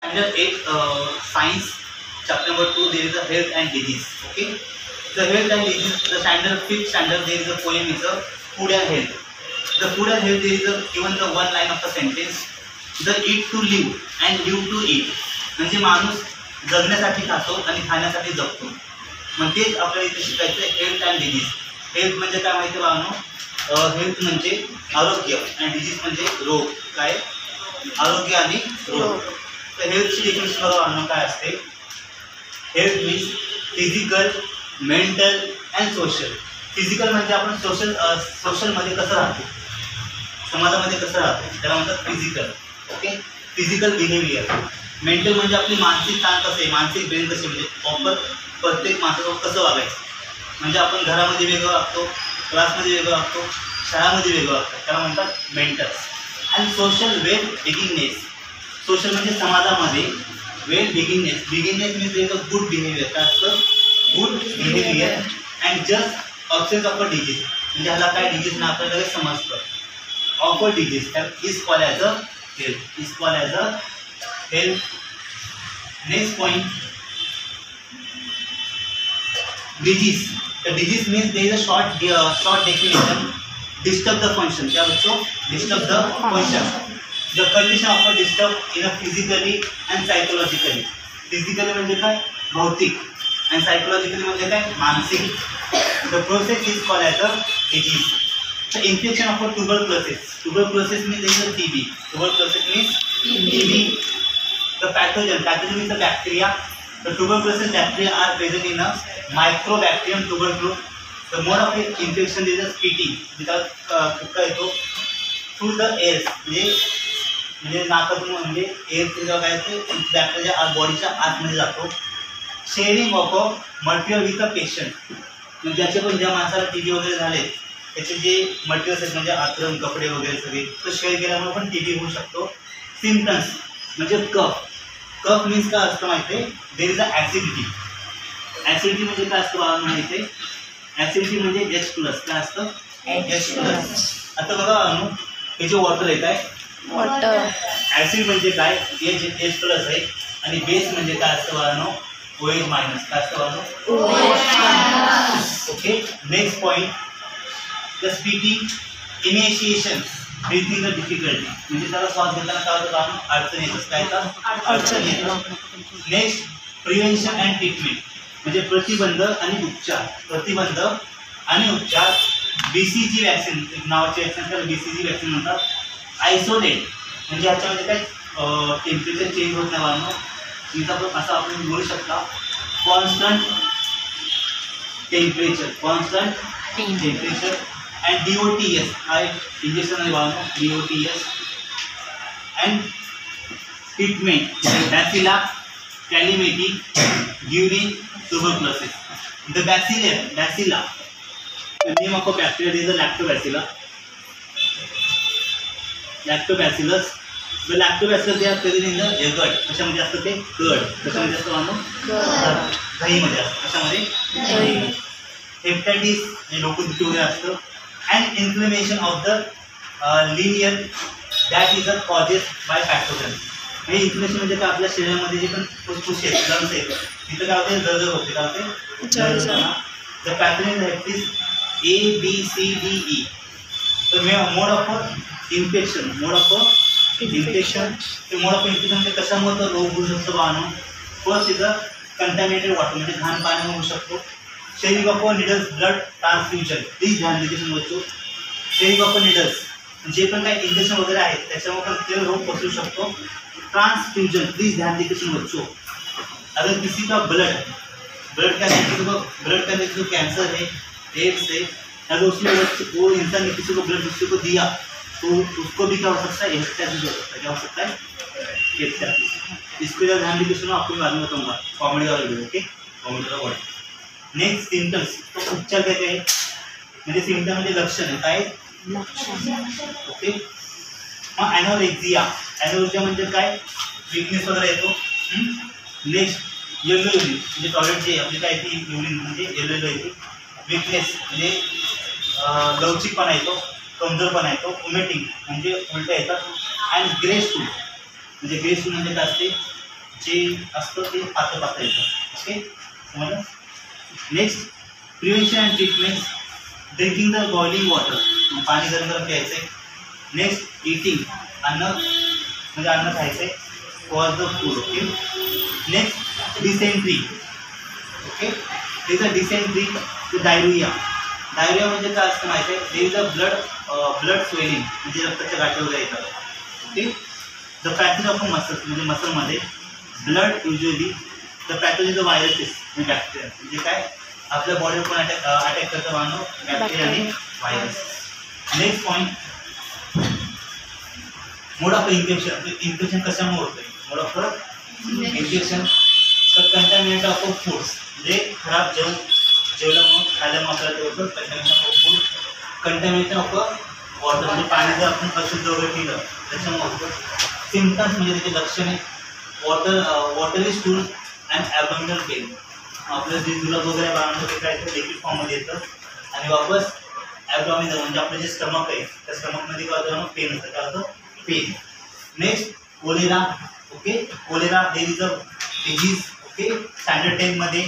Standard 8 science chapter number 2 there is a health and disease. Okay, the health and disease, the standard 5th standard there is a poem is a food and health. The food and health there is a given the one line of the sentence, the eat to live and live to eat. म्हणजे माणूस जगण्यासाठी खातो आणि खाण्यासाठी जगतो. मग तेच आपल्याला इथे शिकायचं हेल्थ अँड डिजीज. हेल्थ म्हणजे काय माहिती बाळांनो, हेल्थ म्हणजे आरोग्य आणि डिजीज म्हणजे रोग. काय आरोग्य आणि रोग. तर हेल्थची डेफिनेशन बघा बाळांनो काय असते. Health means physical, mental and social. Physical म्हणजे आपण सोशलमध्ये कसं राहतो, समाजामध्ये कसं राहतो त्याला म्हणतात physical. Okay, physical behaviour. Mental म्हणजे आपली मानसिक ताण कसं आहे, मानसिक ब्रेन कसे, म्हणजे प्रॉपर प्रत्येक माणसासोबत कसं वागायचं. म्हणजे आपण घरामध्ये वेगळं वागतो, क्लासमध्ये वेगळं वागतो, शाळामध्ये वेगळं वागतो, त्याला म्हणतात mental. And social well beingness. Social म्हणजे समाजामध्ये, वेल बिगिंगनेस. बिगिंगनेस मीन्स एक गुड बिहेवियर. काय असतं good behaviour. And just absence of a disease. म्हणजे ह्याला काय डिजीज ना आपल्याला समजतं. Of a disease is called as a health. Is called as a health. Next point, disease. The disease means there is a short definition. Disturb the function. क्या बच्चों? Disturb the function. The condition of a disturb in a physically and psychologically. Physically म्हणजे काय भौतिक and psychologically म्हणजे काय मानसिक. The process is called as a disease. The infection of a tuberculosis. Tuberculosis means there is a TB. Tuberculosis means TB. The pathogen. Pathogen is a bacteria. The tuberculosis bacteria are present in a Mycobacterium tuberculosis. The mode of infection is a spitting. फुटका येतो through the air. म्हणजे नाकातून म्हणजे air काय ते bacteria बॉडीच्या आतमध्ये जातो. Sharing of a material with a patient. म्हणजे ज्याचे पण ज्या माणसाला टीबी वगैरे झाले त्याचे जे मटेरियल्स आहेत म्हणजे आतरंग कपडे वगैरे सगळे तर शेअर केल्यामुळे पण टीबी होऊ शकतो. सिम्पटम्स म्हणजे कफ. कफ मीन्स काय असतं माहिती आहे, there is a acidity. Acidity म्हणजे काय असतं बाळांना माहिती आहे. ॲसिडिटी म्हणजे H+. काय असतं H+. आता बघा हे जे वॉटर आहे काय वॉटर. ॲसिड म्हणजे काय H+ आहे आणि बेस म्हणजे काय असतं बाळांनो OH-. काय असतं बाळांनो okay. Next point, the speaking initiation breathing the difficulty. म्हणजे त्याला श्वास घेताना काय होतं बाळांनो अडचण येतं. काय येतं अडचण येतं. नेक्स्ट, प्रिव्हेन्शन अँड ट्रीटमेंट म्हणजे प्रतिबंध आणि उपचार. प्रतिबंध आणि उपचार. BCG वॅक्सिन नावाची वॅक्सिन त्याला BCG वॅक्सिन म्हणतात. आयसोलेट म्हणजे ह्याच्यामध्ये काय टेम्परेचर चेंज होत नाही बाळांनो. तिथं असं आपण बोलू शकता constant temperature. Constant temperature. And DOTS हा एक इंजेक्शन आहे बाळांनो DOTS. And treatment bacillus Calmette during tuberculosis. The bacilla. The name of a bacteria is a lactobacillus. Lactobacillus. The lactobacillus they are present in the gut. कशामध्ये असतं ते गड. कशामध्ये असतं बाळांनो दहीमध्ये असतं. कशामध्ये दही. हेपटायटिस हे डोकेदुखी वगैरे असतं. And inflammation of the linear that is a causes by pathogen. हे इन्फ्लेमेशन म्हणजे काय आपल्या शरीरामध्ये जे पण फुफ्फुस आहेत लंग्स आहेत तिथं काय होते जळजळ होते. काय होते जळजळ. The pathogen hepatitis ABCDE. तर mode of infection. Mode of infection. ते मोड ऑफ इन्फेक्शन म्हणजे कशामुळे तर रोग होऊ शकतो बाळांनो. First is a contaminated water म्हणजे घाण पाण्याने होऊ शकतो. Sharing of needles blood transfusion. Please ध्यान देते बच्चो. शेअरिंग ऑफ निडल्स जे पण काही इंजेक्शन वगैरे आहेत त्याच्यामुळे पण ते रोग पसरू शकतो. ट्रांसफ्यूजन प्लीज ध्यान देते बच्चों. अगर किसी का ब्लड का जो कैंसर है एड्स है अगर उसमें वो इंसान ने किसी को ब्लड दूसरे को दिया तो उसको भी क्या हो सकता है हेपेटाइटिस हो सकता है. क्या हो सकता है हेपेटाइटिस. इसको जब ध्यान देते सुनो आपको बाद में बताऊंगा कॉमेडी वाला वीडियो. ओके कॉमेडी वाला वर्ड. Next symptoms. तो उपचार काय काय म्हणजे सिम्टम म्हणजे लक्षण आहे काय ओके. मग ॲनोरेक्झिया. ॲनोरेक्झिया म्हणजे काय वीकनेस वगैरे येतो. नेक्स्ट येलो युरिन म्हणजे टॉयलेट जे आपली काय ती युरिन म्हणजे येलो येते. वीकनेस म्हणजे लवचिकपणा येतो, कमजोरपणा येतो. वॉमिटिंग म्हणजे उलट्या येतात. अँड ग्रे स्टूल म्हणजे ग्रे स्टूल म्हणजे काय असते जे असतं ते पातळ पातळ येतं. ओके समजलं. Next prevention and treatment. Drinking the boiling water, पाणी गरम गरम प्यायचं आहे. नेक्स्ट इटिंग, अन्न म्हणजे अन्न खायचं आहे. Was the food. Okay. Next dysentery. Okay. Is a dysentery to diarrhoea. Diarrhoea म्हणजे काय असतं माहिती आहे. There is a blood swelling म्हणजे रक्ताच्या गाठी वगैरे येतात. Okay. The pathogen of muscles म्हणजे मसलमध्ये blood usually the pathogen viruses म्हणजे बॅक्टेरिया म्हणजे काय आपल्या बॉडीवर पण अटॅक करतं मानव बॅक्टेरिया आणि virus. Next point mode of infection. Infection कशामुळे होतं. मोड ऑफ इन्फेक्शन तर कंटॅमिनेट ऑफ फूड्स म्हणजे खराब जेवल्यामुळे खाल्ल्यामुळे आपल्याला ते होतं contamination of food. Contamination of water म्हणजे पाणी जर आपण अशुद्ध वगैरे पिलं त्याच्यामुळे होतं. सिम्पटम्स म्हणजे त्याची लक्षणे वॉटरी स्टूल अँड ॲबडॉमिनल पेन. आपलं जे जुलाब वगैरे बाळांचं ते काय लिक्विड फॉर्ममध्ये येतं आणि वापस ॲबडॉमिनल म्हणजे आपलं जे स्टमक आहे त्या स्टमकमध्ये काय होतं पेन होतं. काय होतं pain. Next cholera. Okay. Cholera there is a disease. Okay. Standard 10 मध्ये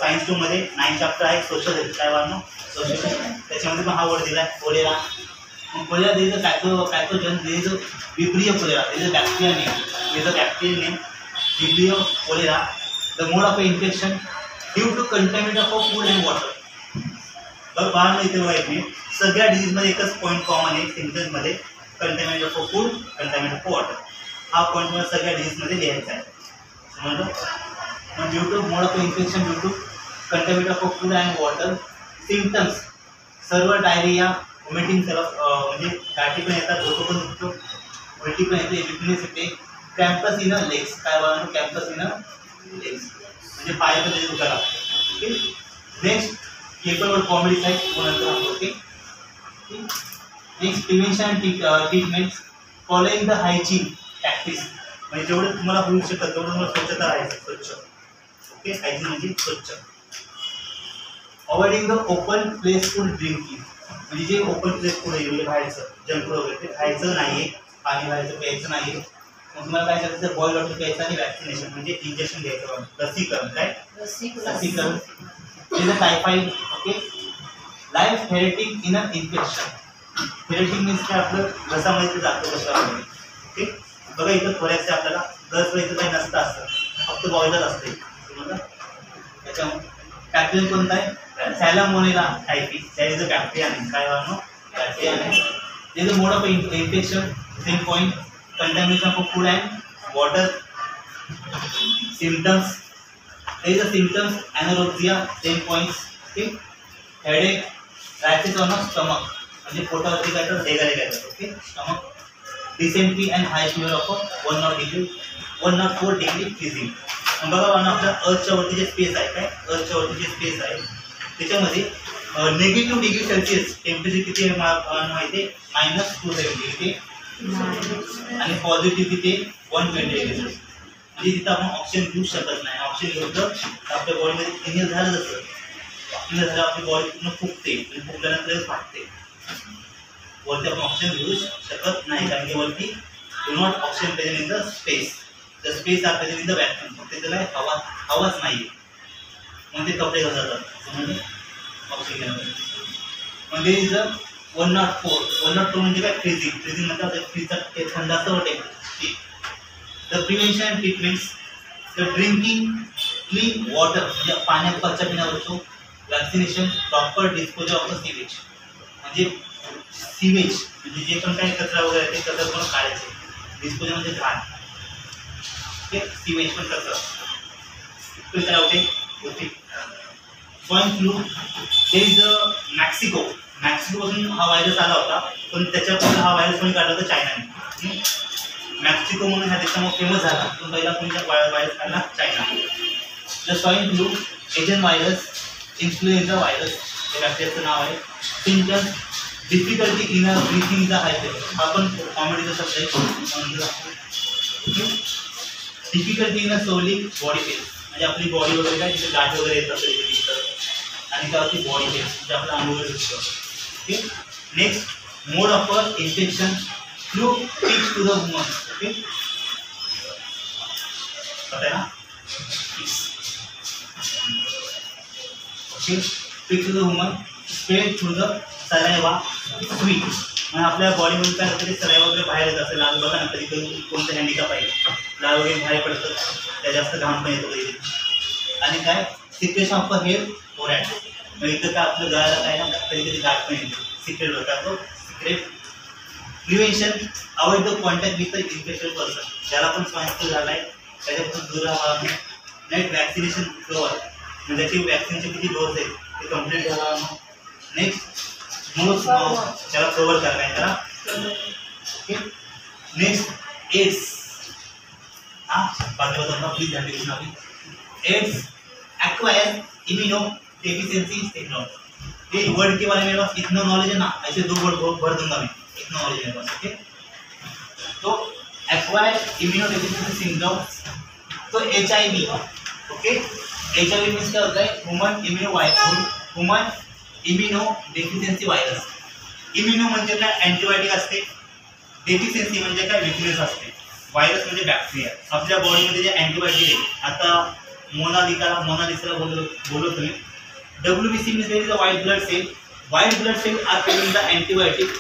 सायन्स 2 मध्ये 9 चॅप्टर आहे सोशल हेल्थ काय वाढणं सोशल, त्याच्यामध्ये पण हा वर्ड दिला आहे कोलेरा. मग cholera there is a pathogen. There is a vibrio cholera. There is a bacteria name. There is a bacteria name vibrio cholera. The mode of infection due to contaminate of food and water. बघ पाहा इथे बघा एक minute. सगळ्या डिजीजमध्ये एकच point common आहे सिम्पटम्समध्ये contaminate of food contaminate of water. हा पॉईंट मला सगळ्या डिजीजमध्ये लिहायचा आहे. समजलं. मग due to mode of infection due to contaminate of food and water. Symptoms सर्व डायरिया वॉमिटिंग सर्व म्हणजे गाठी पण येतात डोकं पण दुखतं उलटी पण येते विकनेस येते. कॅम्पस इन अ लेग्स काय बघा कॅम्पस इन अ लेग्स म्हणजे पाय पण त्याचे दुखायला लागतात. ओके. नेक्स्ट पेपरवर कॉमेडी साईड नंतर आपण. Okay. Next prevention and treatment following the hygiene practice म्हणजे जेवढं तुम्हाला होऊ शकतं तेवढं तुम्हाला स्वच्छता राहायचं स्वच्छ. ओके. हायजीन म्हणजे स्वच्छ. Avoiding the open place food drinking म्हणजे जे ओपन प्लेस फूड आहे म्हणजे बाहेरचं जंक फूड वगैरे ते खायचं नाही आहे. पाणी बाहेरचं प्यायचं नाही आहे. मग तुम्हाला काय करायचं बॉईल वॉटर प्यायचं आणि वॅक्सिनेशन म्हणजे इंजेक्शन घ्यायचं लसीकरण. काय लसीकरण. Typhoid. Okay. Life heretic in a infection. Heretic means काय आपलं घसामध्ये जातं घशामध्ये. ओके. बघा इथं थोड्याचं आपल्याला घस इथं काही नसतं असतं फक्त बॉईलच असते. समजलं. त्याच्यामुळे बॅक्टेरिया कोणता आहे salmonella typhi. That is a bacteria name काय म्हणून bacteria name. There is a mode of infection same point contamination of food and water. Symptoms there is a symptoms anorexia same points. Okay. Headache rashes on a stomach म्हणजे पोटावरती काय तर ढेगारे येतात. Okay. Stomach. Dysentery and high fever of 104 degree freezing. बघा आपल्या अर्थच्या वरती जे स्पेस आहे काय अर्थच्या वरती जे स्पेस आहे त्याच्यामध्ये -2 डिग्री सेल्सिअस टेम्परेचर किती आहे माहिती आहे -270 किती आणि पॉझिटिव्ह किती 120 डिग्री. म्हणजे तिथं आपण ऑक्सिजन घेऊ शकत नाही. ऑक्सिजन घेतलं तर आपल्या बॉडीमध्ये इनहेल झालं जसं इनहेल झालं आपली बॉडी पूर्ण फुगते आणि फुगल्यानंतर फाटते. वरती आपण ऑक्सिजन घेऊ शकत नाही कारण की वरती do not oxygen present in the space. The space are present in the vacuum. फक्त त्याला हवाच नाही मग ते कपडे घालतात म्हणजे ऑक्सिजन. म्हणजे इज 104 म्हणजे काय फ्रीजिंग. फ्रीजिंग म्हणजे फ्रीजचा थंड असतं temperature. The prevention and treatments the drinking clean water म्हणजे पाण्यात कच्च्या पिण्यावरतो. Vaccination proper disposal of the sewage म्हणजे सिवेज म्हणजे जे पण काही कचरा वगैरे ते कचरा पण काढायचे. डिस्पोजल म्हणजे घाण. ओके. सिवेज पण कचरा. काय होते swine flu. There is a मॅक्सिकोपासून हा व्हायरस आला होता पण त्याच्यापासून हा व्हायरस कोणी काढला होता चायनाने. मॅक्सिको म्हणून ह्या देशामध्ये फेमस झाला पण पहिला कोणत्या व्हायरस काढला China. The swine flu agent virus influenza virus हे बॅक्टेरियाचं नाव आहे. Symptoms difficulty in a breathing the high pressure. हा पण कॉमेडीचा शब्द आहे. Difficulty in a swelling body pain म्हणजे आपली बॉडी वगैरे काय तिथे गाठ वगैरे येतात तरी दिसतात आणि त्यावरती बॉडी पेन म्हणजे आपलं अंग वगैरे दिसतं. ओके. Next mode of infection flu ticks to the woman. Okay. पता है ना. Okay. Fix the human spread through the saliva sweet. म्हणजे आपल्या बॉडीमध्ये काय होतं ते सलाइवा वगैरे बाहेर येत असेल. लाल बघा ना, कधी कधी कोणतं हँडिकॅप आहे लाल वगैरे बाहेर पडतं, त्या जास्त घाम पण येतो कधी. आणि काय सिक्रेशन ऑफ हेअर ओरॅट. मग इथं काय आपलं गळाला काय ना कधी कधी गाठ पण येते. सिक्रेट होता तो secret. Prevention avoid the contact with the infected person. ज्याला पण स्वाईन फ्लू झाला आहे त्याच्यापासून दूर राहावा. नेक्स्ट वॅक्सिनेशन कवर, म्हणजे त्याची वॅक्सिनचे किती डोस आहेत ते कम्प्लीट झाला. नेक्स्ट मोस्ट त्याला कवर करणार आहे त्याला. ओके. Next AIDS. हाँ बात बताऊंगा प्लीज ध्यान देना अभी. AIDS acquire immuno deficiency syndrome. ये वर्ड के बारे में मेरे पास इतना नॉलेज है ना, ऐसे 2 वर्ड भर दूंगा मैं, इतना नॉलेज है मेरे पास. ओके. तो एक्वायर इम्यूनो डेफिशिएंसी सिंड्रोम, तो HIV. ओके. HIV मीन्स क्या होता है? Human immuno deficiency virus. Immuno म्हणजे काय अँटीबायोटिक असते, डेफिशिएंसी म्हणजे काय विकनेस असते, व्हायरस म्हणजे बॅक्टेरिया. आपल्या बॉडीमध्ये जे अँटीबायोटिक आहे, आता मोनालिसाला बोललो तुम्ही. WBC means there is a white blood cell. White blood cell are present in the antibiotic.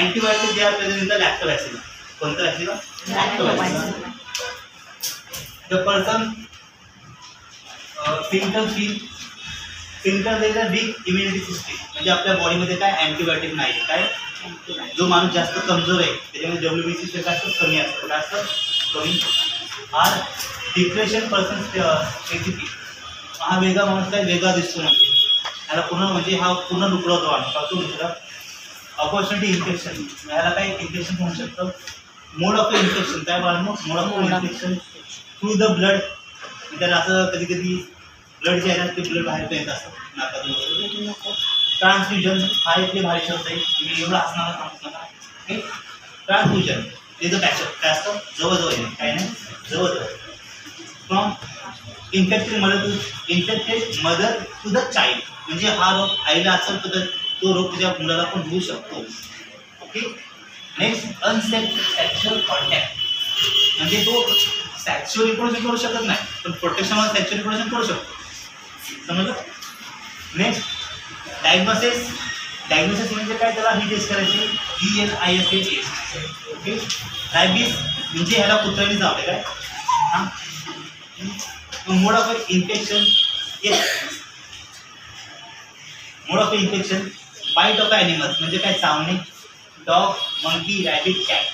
Antibiotic they are present in the lactobacillus. कोणता bacillus? Lactobacillus. The person symptoms there is a weak immunity system. म्हणजे आपल्या बॉडीमध्ये काय antibiotic नाही. काय जो माणूस जास्त कमजोर आहे त्याच्यामध्ये WBC चे जास्त कमी असतं. जास्त कमी. Are depression person specific. हा वेगळा माणूस काय वेगळा दिसतो म्हणजे याला पूर्ण म्हणजे हा पूर्ण लुकडावतो माणूस. तो दुसरा अपॉर्च्युनिटी इन्फेक्शन. याला काय इन्फेक्शन होऊ शकतं. मोड ऑफ इन्फेक्शन काय बाळांनो? Mode of infection through the blood. त्याला असं कधी कधी ब्लड जे आहे ना ते ब्लड बाहेर येत असतं नाकातून वगैरे. ट्रान्सफ्युजन हा इथले भारी शब्द आहे, मी एवढं असणार सांगतो नका. Okay. Transfusion is a patch up. काय असतं? जवळजवळ आहे, काय नाही जवळजवळ. From infected mother to the child. म्हणजे हा रोग आईला असेल तर तो रोग तुझ्या मुलाला पण होऊ शकतो. Okay. Next unsafe sexual contact. म्हणजे तो सेक्शुअल रिप्रोडक्शन करू शकत नाही पण प्रोटेक्शनवर सेक्शुअल रिप्रोडक्शन करू शकतो. समजलं. नेक्स्ट डायग्नोसिस म्हणजे काय? त्याला ही टेस्ट करायची ELISA. ओके. रॅबिस म्हणजे ह्याला कुत्र्याने चावले काय. हां. Mode of infection. Yes. Mode of infection bite of animals म्हणजे काय? चावणे. Dog, monkey, rabbit, cat.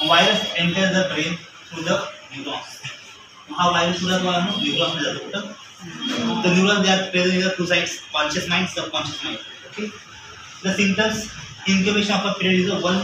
Virus enter the brain through the neurons. हा व्हायरस सुद्धा न्यूरॉन्समध्ये जातो. कुठं? The neurons they are present in the 2 sides, conscious mind, subconscious mind. Okay. The symptoms, incubation of a period is a 1